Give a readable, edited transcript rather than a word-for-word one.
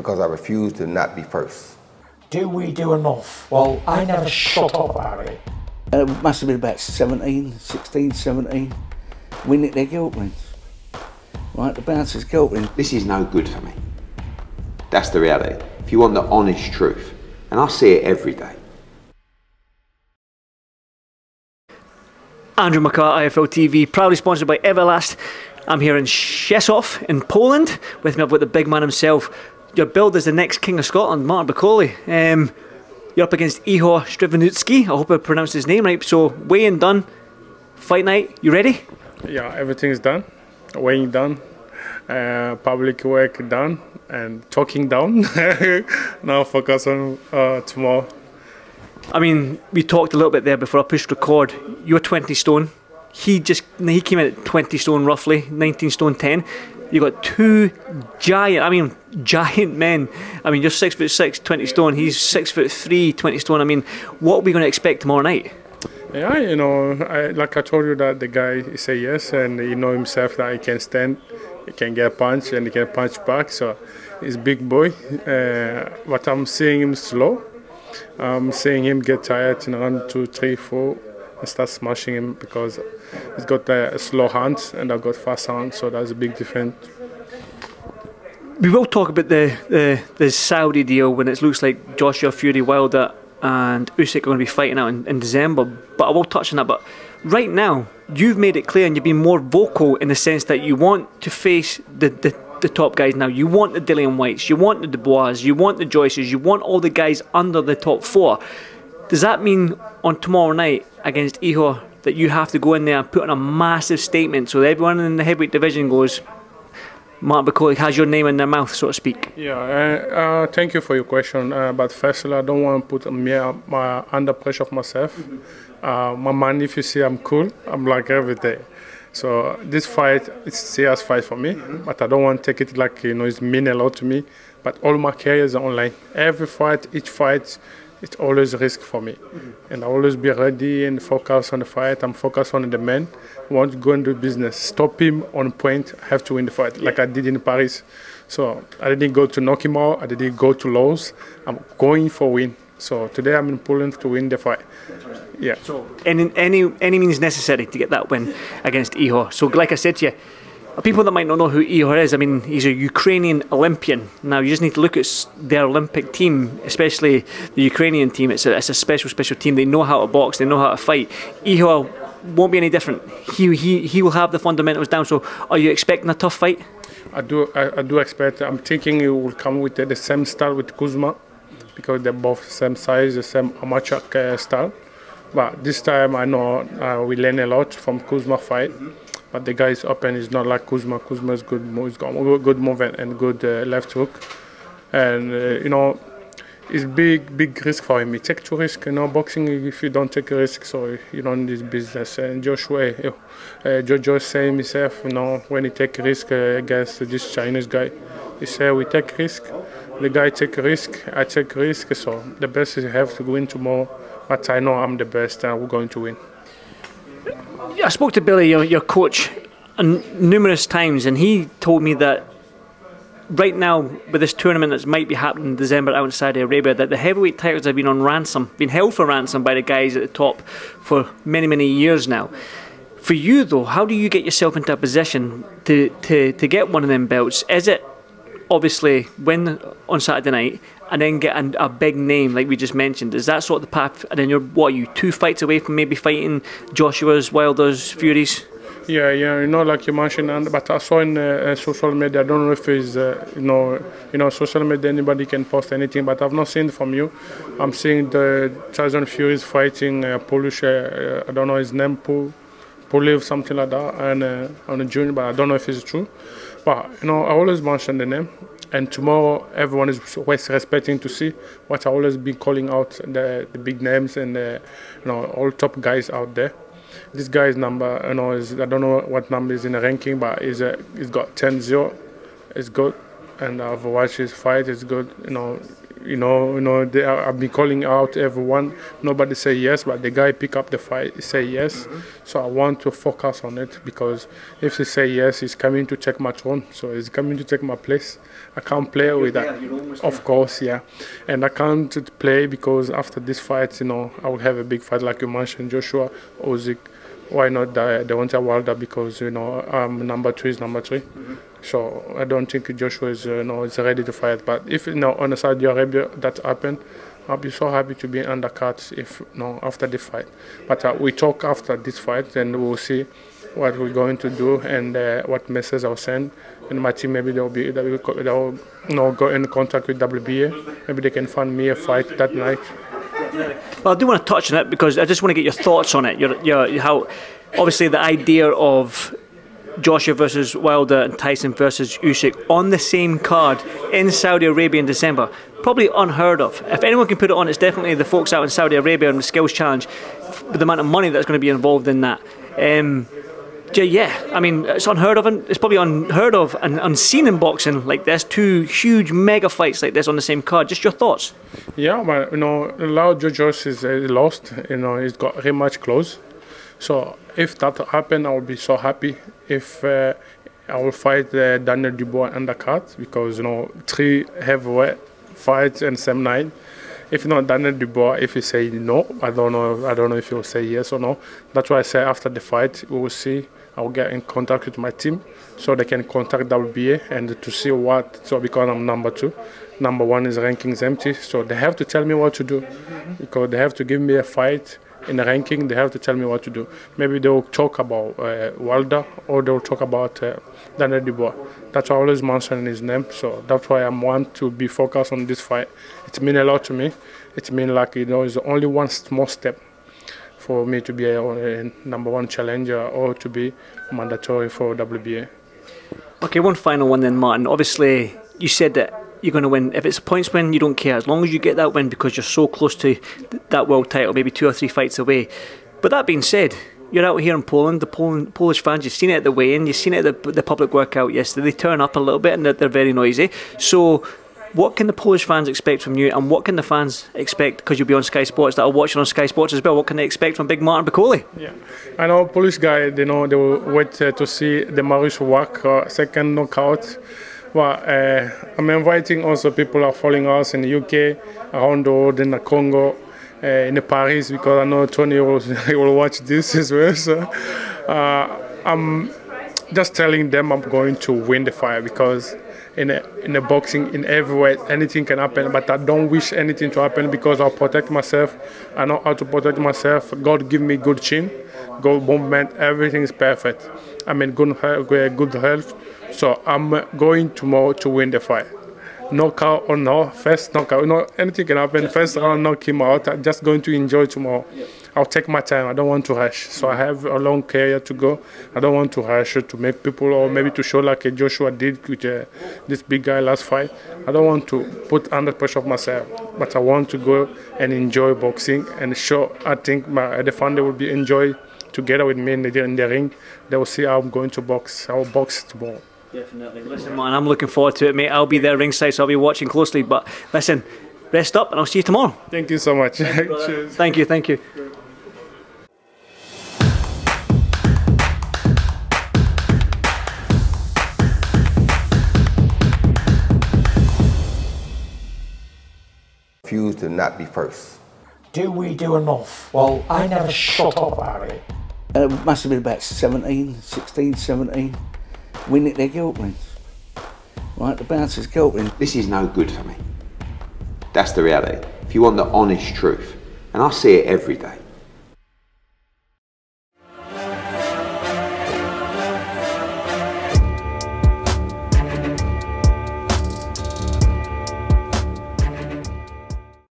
because I refuse to not be first. Do we do enough? Well, I never shut up about it. It must have been about 16, 17. We nicked their guilt rings. Right, the bouncer's guilt ring. This is no good for me. That's the reality. If you want the honest truth, and I see it every day. Andrew McCART, IFL TV, proudly sponsored by Everlast. I'm here in Rzeszów in Poland. With me, I've got the big man himself. Your build is the next King of Scotland, Martin Bakole. You're up against Ihor Strivonutsky. I hope I pronounced his name right. So, weigh-in done. Fight night, you ready? Yeah, everything's done. Weighing done. Public work done. And talking down. Now focus on tomorrow. I mean, we talked a little bit there before I pushed record. You're 20 stone. He came in at 20 stone roughly, 19 stone 10. You got two giant men. I mean, you're 6'6", 20 stone. He's 6'3", 20 stone. I mean, what are we going to expect tomorrow night? Yeah, you know, like I told you, that the guy he say yes, and he know himself that he can stand, he can get punched, and he can punch back. So he's big boy. But I'm seeing him slow. I'm seeing him get tired in round 2, 3, 4, and start smashing him because he's got slow hands and I've got fast hands, so that's a big difference. We will talk about the Saudi deal when it looks like Joshua, Fury, Wilder and Usyk are going to be fighting out in December, but I will touch on that. But right now, you've made it clear and you've been more vocal in the sense that you want to face the top guys now. You want the Dillian Whites, you want the Dubois, you want the Joyces, you want all the guys under the top 4. Does that mean on tomorrow night against Ihor that you have to go in there and put on a massive statement so that everyone in the heavyweight division goes, Martin Bakole has your name in their mouth, so to speak? Yeah, thank you for your question. But firstly, I don't want to put me under pressure of myself. My mind, if you see I'm cool, I'm like every day. So this fight, it's a serious fight for me, but I don't want to take it like, you know, it's mean a lot to me. But all my career is online. Every fight, each fight, it's always a risk for me. And I always be ready and focus on the fight. I'm focused on the man. I want to go and do business. Stop him on point. I have to win the fight, like I did in Paris. So I didn't go to knock him out. I didn't go to lose. I'm going for win. So today I'm in Poland to win the fight. Yeah. So any means necessary to get that win against Ihor. So like I said to you, people that might not know who Ihor is, I mean, he's a Ukrainian Olympian. Now, you just need to look at their Olympic team, especially the Ukrainian team. It's a special team. They know how to box. They know how to fight. Ihor won't be any different. He will have the fundamentals down. So are you expecting a tough fight? I do expect. I'm thinking he will come with the same style with Kuzma because they're both the same size, the same amateur style. But this time I know we learn a lot from Kuzma fight. But the guy is open. He's not like Kuzma. Kuzma is good. He's got good movement and good left hook. And you know, it's big risk for him. He take 2 risks. You know, boxing, if you don't take a risk, so you don't need business. And Joshua, Jojo say himself, you know, when he take a risk against this Chinese guy, he say we take risk. The guy take a risk. I take a risk. So the best is have to win tomorrow. But I know I'm the best, and we're going to win. I spoke to Billy, your coach, numerous times, and he told me that right now, with this tournament that might be happening in December out in Saudi Arabia, that the heavyweight titles have been on ransom, been held for ransom by the guys at the top for many years now. For you though, how do you get yourself into a position to get one of them belts? Is it obviously win on Saturday night and then get a big name like we just mentioned? Is that sort of the path? And then you're, what are you, 2 fights away from maybe fighting Joshua's, Wilder's, Fury's? Yeah, you know, like you mentioned, but I saw in social media, I don't know if it's, you know, social media, anybody can post anything, but I've not seen it from you. I'm seeing the Tyson Fury is fighting Polish, I don't know his name, Poliv, something like that, and on a junior, but I don't know if it's true. But, you know, I always mention the name. And tomorrow, everyone is always expecting to see what I always been calling out the big names and you know, all top guys out there. This guy's number, you know, I don't know what number is in the ranking, but he's got 10-0. It's good, and I've watched his fight. It's good. You know, I've been calling out everyone. Nobody say yes, but the guy pick up the fight, he say yes. So I want to focus on it, because if he say yes, he's coming to take my throne. So he's coming to take my place. I can't play with that. Of course, yeah. And I can't play because after this fight, I will have a big fight like you mentioned, Joshua, Usyk. Why not the Winter Wilder? Because number 2 is number 3. So I don't think Joshua is is ready to fight. But if on Saudi Arabia that happened, I'll be so happy to be undercut if after the fight. But we talk after this fight, and we'll see what we're going to do and what message I'll send. And my team, maybe they'll go in contact with WBA. Maybe they can find me a fight that night. Well, I do want to touch on it because I just want to get your thoughts on it. How obviously the idea of Joshua versus Wilder and Tyson versus Usyk on the same card in Saudi Arabia in December, probably unheard of. If anyone can put it on, it's definitely the folks out in Saudi Arabia on the Skills Challenge, with the amount of money that's going to be involved in that. Yeah, I mean, it's unheard of, and it's probably unheard of and unseen in boxing like this. 2 huge mega fights like this on the same card. Just your thoughts? Yeah, but Lau Jojo is lost. He's got rematch close. So if that happens, I will be so happy. If I will fight Daniel Dubois undercard, because 3 heavyweight fights in the same night. If not Daniel Dubois, if he say no, I don't know if he will say yes or no. That's why I say after the fight, we will see. I will get in contact with my team so they can contact WBA and to see what. So because I'm number 2, number 1 is rankings empty. So they have to tell me what to do, because they have to give me a fight in the ranking. They have to tell me what to do. Maybe they will talk about Wilder, or they will talk about Daniel Dubois. That's why I always mention his name. So that's why I want to be focused on this fight. It means a lot to me. It means like it's only one small step for me to be a number 1 challenger or to be mandatory for WBA. Okay, one final one then, Martin. Obviously, you said that you're going to win. If it's a points win, you don't care, as long as you get that win, because you're so close to that world title, maybe 2 or 3 fights away. But that being said, you're out here in Poland. The Polish fans, you've seen it at the weigh-in, you've seen it at the public workout yesterday. They turn up a little bit and they're very noisy. So what can the Polish fans expect from you, and what can the fans expect, because you'll be on Sky Sports, that are watching on Sky Sports as well? What can they expect from big Martin Bakole? Yeah, I know Polish guy, they will wait to see the Mariusz Wach second knockout. Well, I'm inviting also people who are following us in the UK, around the world, in the Congo, in Paris, because I know Tony will watch this as well. So I'm just telling them I'm going to win the fight, because in the boxing, in everywhere, anything can happen, but I don't wish anything to happen, because I'll protect myself. I know how to protect myself. God give me good chin, good movement, everything is perfect. I'm in good health, so I'm going tomorrow to win the fight. Knockout or no, first knockout, anything can happen. First round, knock him out. I'm just going to enjoy tomorrow. I'll take my time. I don't want to rush. So I have a long career to go. I don't want to rush to make people, or maybe to show like Joshua did with this big guy last fight. I don't want to put under pressure of myself, but I want to go and enjoy boxing and show. I think the fans will be enjoy together with me in the ring. They will see how I'm going to box. I will box tomorrow. Definitely. Listen, man, I'm looking forward to it, mate. I'll be there ringside, so I'll be watching closely. But listen, rest up, and I'll see you tomorrow. Thank you so much. Cheers. Thank you, thank you. Refuse to not be first. Do we do enough? Well, I never shut up about it. It must have been about 16, 17. We nicked their guilt rings. Right, the bouncer's guilt ring. This is no good for me. That's the reality. If you want the honest truth, and I see it every day,